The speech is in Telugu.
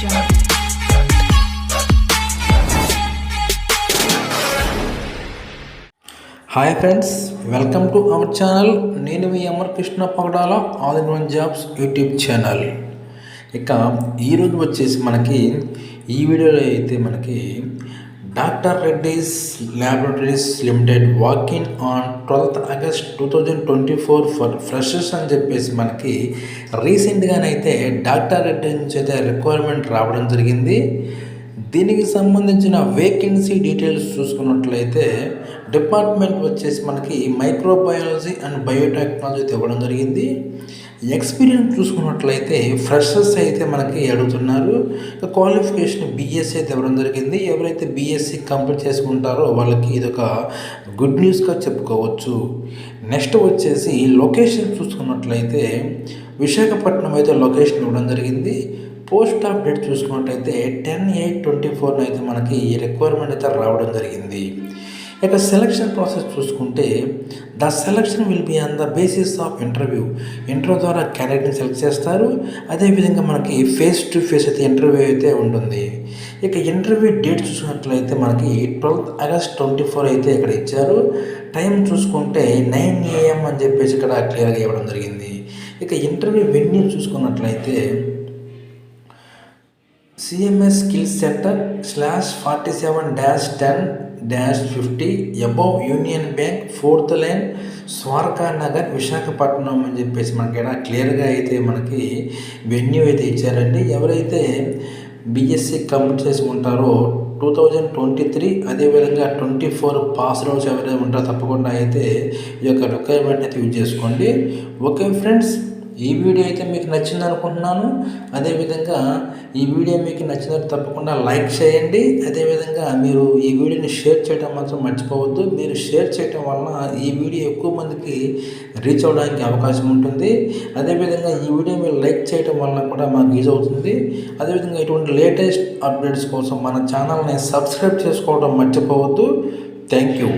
Jungle. Hi friends, welcome to our channel. నేను మీ Amar Krishna Pagadala all in one jobs YouTube channel. ఇక ఈరోజు వచ్చేసి మనకి ఈ వీడియోలో అయితే మనకి doctor Reddy's laboratories limited walk in on 12th August 2024 for freshers అని చెప్పేసి మనకి రీసెంట్గానైతే డాక్టర్ రెడ్డి నుంచి అయితే రిక్వైర్మెంట్ రావడం జరిగింది. దీనికి సంబంధించిన వేకెన్సీ డీటెయిల్స్ చూసుకున్నట్లయితే డిపార్ట్మెంట్ వచ్చేసి మనకి మైక్రోబయాలజీ అండ్ బయోటెక్నాలజీ అయితే ఇవ్వడం జరిగింది. ఎక్స్పీరియన్స్ చూసుకున్నట్లయితే ఫ్రెషర్స్ అయితే మనకి అడుగుతున్నారు. క్వాలిఫికేషన్ బీఎస్సీ అయితే ఇవ్వడం జరిగింది. ఎవరైతే బీఎస్సీ కంప్లీట్ చేసుకుంటారో వాళ్ళకి ఇదొక గుడ్ న్యూస్గా చెప్పుకోవచ్చు. నెక్స్ట్ వచ్చేసి లొకేషన్ చూసుకున్నట్లయితే విశాఖపట్నం అయితే లొకేషన్ ఇవ్వడం జరిగింది. పోస్ట్ ఆఫ్ డేట్ చూసుకున్నట్టయితే 10/8/24 అయితే మనకి ఈ రిక్వైర్మెంట్ అయితే రావడం జరిగింది. ఇక సెలక్షన్ ప్రాసెస్ చూసుకుంటే the selection will be on the basis of interview ద్వారా క్యాండిడేట్ని సెలెక్ట్ చేస్తారు. అదేవిధంగా మనకి ఫేస్ టు ఫేస్ అయితే ఇంటర్వ్యూ అయితే ఉంటుంది. ఇక ఇంటర్వ్యూ డేట్ చూసుకున్నట్లయితే మనకి 12th August 2024 అయితే ఇక్కడ ఇచ్చారు. టైం చూసుకుంటే 9 AM అని చెప్పేసి ఇక్కడ క్లియర్గా ఇవ్వడం జరిగింది. ఇక ఇంటర్వ్యూ వెన్యూ చూసుకున్నట్లయితే CMS Skills Center /47-10-50 above Union Bank 4th line Dwaraka Nagar Visakhapatnam అని చెప్పేసి మనకి ఇక్కడ క్లియర్గా అయితే మనకి వెన్యూ అయితే ఇచ్చారండి. ఎవరైతే బీఎస్సీ కంప్లీట్ చేసి ఉంటారో 2023 అదేవిధంగా 24 పాస్ అవుట్స్ ఎవరైతే ఉంటారో తప్పకుండా అయితే ఈ యొక్క రిక్వైర్మెంట్ అయితే యూజ్ చేసుకోండి. ఓకే ఫ్రెండ్స్, ఈ వీడియో అయితే మీకు నచ్చింది అనుకుంటున్నాను. అదేవిధంగా ఈ వీడియో మీకు నచ్చినట్టు తప్పకుండా లైక్ చేయండి. అదేవిధంగా మీరు ఈ వీడియోని షేర్ చేయడం మాత్రం మర్చిపోవద్దు. మీరు షేర్ చేయడం వలన ఈ వీడియో ఎక్కువ మందికి రీచ్ అవ్వడానికి అవకాశం ఉంటుంది. అదేవిధంగా ఈ వీడియో మీరు లైక్ చేయడం వలన కూడా మాకు యూజ్ అవుతుంది. అదేవిధంగా ఇటువంటి లేటెస్ట్ అప్డేట్స్ కోసం మన ఛానల్ని సబ్స్క్రైబ్ చేసుకోవడం మర్చిపోవద్దు. Thank you.